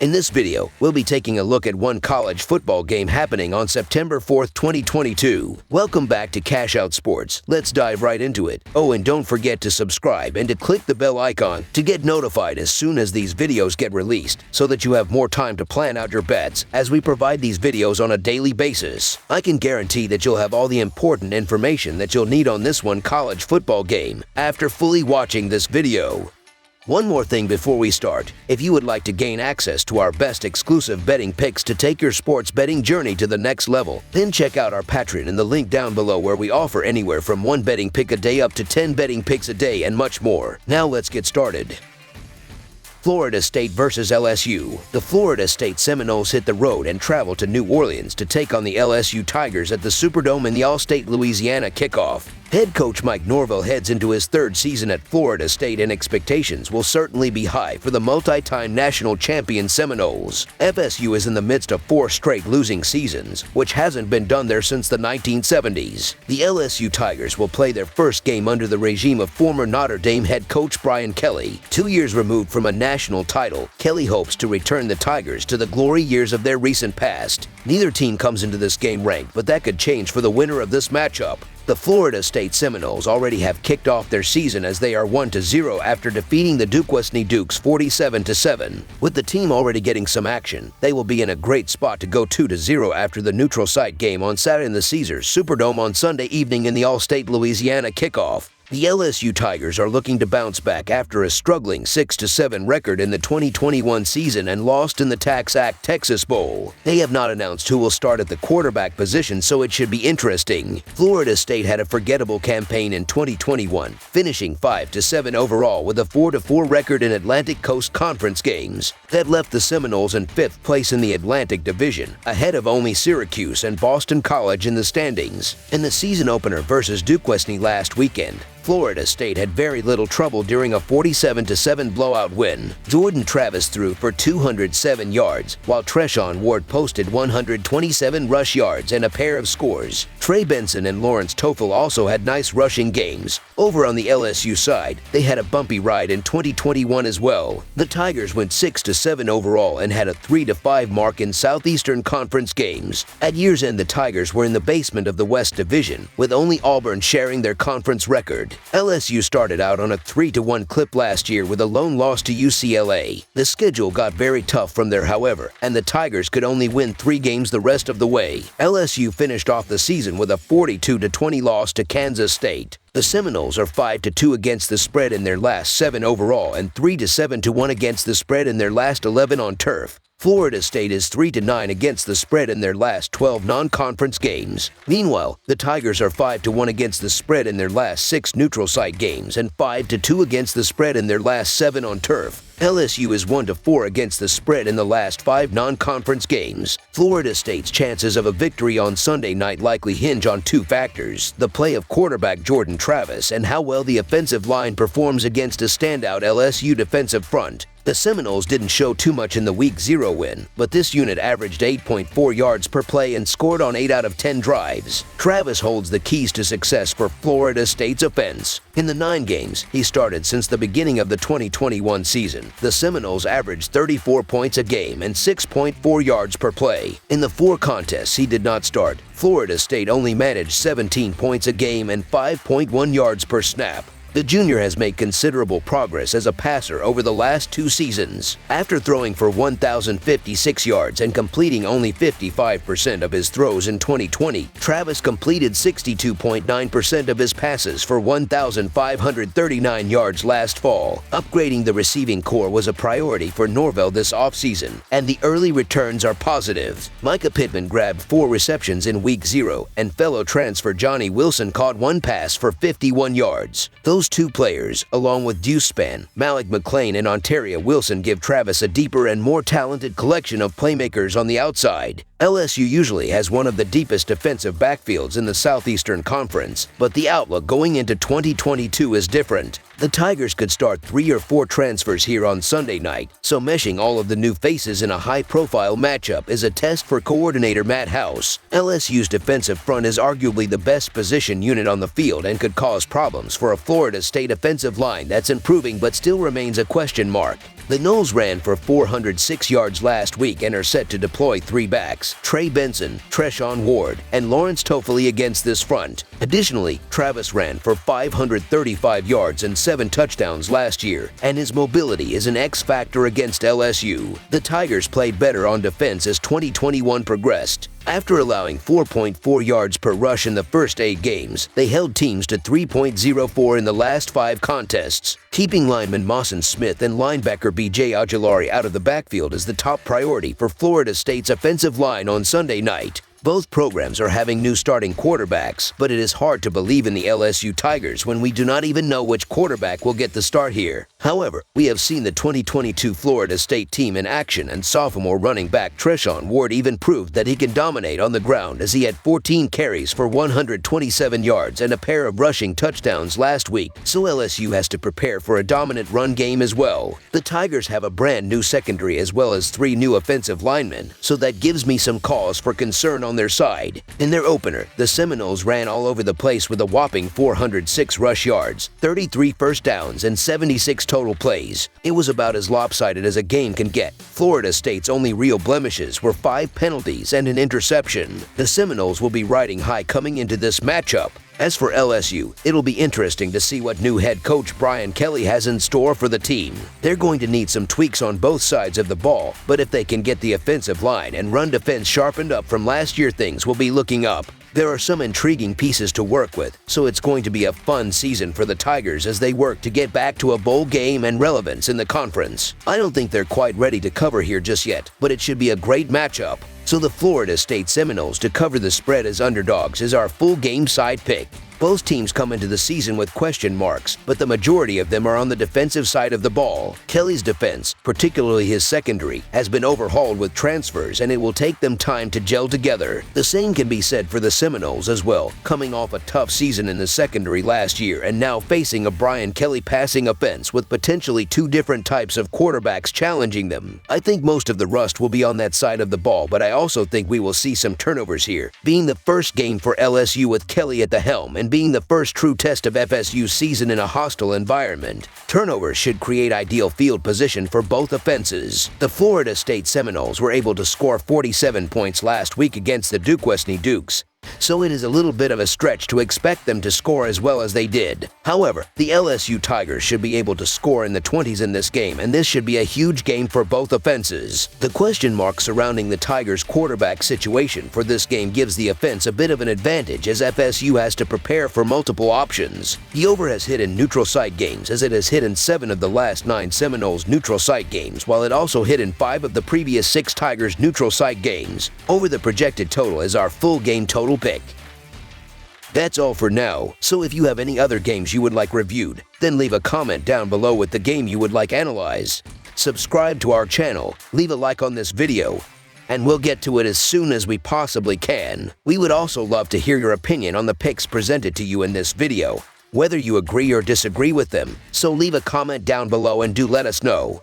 In this video, we'll be taking a look at one college football game happening on September 4th, 2022. Welcome back to Cash Out Sports. Let's dive right into it. Oh, and don't forget to subscribe and to click the bell icon to get notified as soon as these videos get released so that you have more time to plan out your bets as we provide these videos on a daily basis. I can guarantee that you'll have all the important information that you'll need on this one college football game after fully watching this video. One more thing before we start. If you would like to gain access to our best exclusive betting picks to take your sports betting journey to the next level, then check out our Patreon in the link down below where we offer anywhere from 1 betting pick a day up to 10 betting picks a day and much more. Now let's get started. Florida State versus LSU. The Florida State Seminoles hit the road and traveled to New Orleans to take on the LSU Tigers at the Superdome in the All-State Louisiana kickoff. Head coach Mike Norvell heads into his third season at Florida State, and expectations will certainly be high for the multi-time national champion Seminoles. FSU is in the midst of 4 straight losing seasons, which hasn't been done there since the 1970s. The LSU Tigers will play their first game under the regime of former Notre Dame head coach Brian Kelly. 2 years removed from a national title, Kelly hopes to return the Tigers to the glory years of their recent past. Neither team comes into this game ranked, but that could change for the winner of this matchup. The Florida State Seminoles already have kicked off their season as they are 1-0 after defeating the Duquesne Dukes 47-7. With the team already getting some action, they will be in a great spot to go 2-0 after the neutral site game on Saturday in the Caesars Superdome on Sunday evening in the All-State Louisiana kickoff. The LSU Tigers are looking to bounce back after a struggling 6-7 record in the 2021 season and lost in the TaxAct Texas Bowl. They have not announced who will start at the quarterback position, so it should be interesting. Florida State had a forgettable campaign in 2021, finishing 5-7 overall with a 4-4 record in Atlantic Coast Conference games. That left the Seminoles in 5th place in the Atlantic Division, ahead of only Syracuse and Boston College in the standings. In the season opener versus Duquesne last weekend, Florida State had very little trouble during a 47-7 blowout win. Jordan Travis threw for 207 yards, while Treshawn Ward posted 127 rush yards and a pair of scores. Trey Benson and Lawrence Toffel also had nice rushing games. Over on the LSU side, they had a bumpy ride in 2021 as well. The Tigers went 6-7 overall and had a 3-5 mark in Southeastern Conference games. At year's end, the Tigers were in the basement of the West Division, with only Auburn sharing their conference record. LSU started out on a 3-1 clip last year with a lone loss to UCLA. The schedule got very tough from there, however, and the Tigers could only win 3 games the rest of the way. LSU finished off the season with a 42-20 loss to Kansas State. The Seminoles are 5-2 against the spread in their last 7 overall and 3-7-1 against the spread in their last 11 on turf. Florida State is 3-9 against the spread in their last 12 non-conference games. Meanwhile, the Tigers are 5-1 against the spread in their last 6 neutral site games and 5-2 against the spread in their last 7 on turf. LSU is 1-4 against the spread in the last 5 non-conference games. Florida State's chances of a victory on Sunday night likely hinge on 2 factors: the play of quarterback Jordan Travis and how well the offensive line performs against a standout LSU defensive front. The Seminoles didn't show too much in the Week 0 win, but this unit averaged 8.4 yards per play and scored on 8 out of 10 drives. Travis holds the keys to success for Florida State's offense. In the 9 games he started since the beginning of the 2021 season, the Seminoles averaged 34 points a game and 6.4 yards per play. In the 4 contests he did not start, Florida State only managed 17 points a game and 5.1 yards per snap. The junior has made considerable progress as a passer over the last 2 seasons. After throwing for 1,056 yards and completing only 55% of his throws in 2020, Travis completed 62.9% of his passes for 1,539 yards last fall. Upgrading the receiving core was a priority for Norvell this offseason, and the early returns are positive. Micah Pittman grabbed 4 receptions in Week 0, and fellow transfer Johnny Wilson caught 1 pass for 51 yards. Those 2 players, along with Deuce Spann, Malik McClain, and Ontario Wilson, give Travis a deeper and more talented collection of playmakers on the outside. LSU usually has one of the deepest defensive backfields in the Southeastern Conference, but the outlook going into 2022 is different. The Tigers could start 3 or 4 transfers here on Sunday night, so meshing all of the new faces in a high-profile matchup is a test for coordinator Matt House. LSU's defensive front is arguably the best position unit on the field and could cause problems for a Florida State offensive line that's improving but still remains a question mark. The Noles ran for 406 yards last week and are set to deploy 3 backs, Trey Benson, Treshaun Ward, and Lawrence Toffoli against this front. Additionally, Travis ran for 535 yards and 7 touchdowns last year, and his mobility is an X factor against LSU. The Tigers played better on defense as 2021 progressed. After allowing 4.4 yards per rush in the first 8 games, they held teams to 3.04 in the last 5 contests. Keeping lineman Mawson Smith and linebacker B.J. Ojulari out of the backfield is the top priority for Florida State's offensive line on Sunday night. Both programs are having new starting quarterbacks, but it is hard to believe in the LSU Tigers when we do not even know which quarterback will get the start here. However, we have seen the 2022 Florida State team in action, and sophomore running back Treshaun Ward even proved that he can dominate on the ground as he had 14 carries for 127 yards and a pair of rushing touchdowns last week, so LSU has to prepare for a dominant run game as well. The Tigers have a brand new secondary as well as 3 new offensive linemen, so that gives me some cause for concern on their side. In their opener, the Seminoles ran all over the place with a whopping 406 rush yards, 33 first downs, and 76 total plays. It was about as lopsided as a game can get. Florida State's only real blemishes were 5 penalties and an interception. The Seminoles will be riding high coming into this matchup. As for LSU, it'll be interesting to see what new head coach Brian Kelly has in store for the team. They're going to need some tweaks on both sides of the ball, but if they can get the offensive line and run defense sharpened up from last year, things will be looking up. There are some intriguing pieces to work with, so it's going to be a fun season for the Tigers as they work to get back to a bowl game and relevance in the conference. I don't think they're quite ready to cover here just yet, but it should be a great matchup. So the Florida State Seminoles to cover the spread as underdogs is our full game side pick. Both teams come into the season with question marks, but the majority of them are on the defensive side of the ball. Kelly's defense, particularly his secondary, has been overhauled with transfers, and it will take them time to gel together. The same can be said for the Seminoles as well, coming off a tough season in the secondary last year and now facing a Brian Kelly passing offense with potentially 2 different types of quarterbacks challenging them. I think most of the rust will be on that side of the ball, but I also think we will see some turnovers here, being the first game for LSU with Kelly at the helm and being the first true test of FSU's season in a hostile environment. Turnovers should create ideal field position for both offenses. The Florida State Seminoles were able to score 47 points last week against the Duquesne Dukes, so it is a little bit of a stretch to expect them to score as well as they did. However, the LSU Tigers should be able to score in the 20s in this game, and this should be a huge game for both offenses. The question mark surrounding the Tigers' quarterback situation for this game gives the offense a bit of an advantage as FSU has to prepare for multiple options. The over has hit in neutral site games as it has hit in 7 of the last 9 Seminoles neutral site games, while it also hit in 5 of the previous 6 Tigers neutral site games. Over the projected total is our full game total pick. That's all for now, so if you have any other games you would like reviewed, then leave a comment down below with the game you would like analyzed. Subscribe to our channel, leave a like on this video, and we'll get to it as soon as we possibly can. We would also love to hear your opinion on the picks presented to you in this video, whether you agree or disagree with them, so leave a comment down below and do let us know.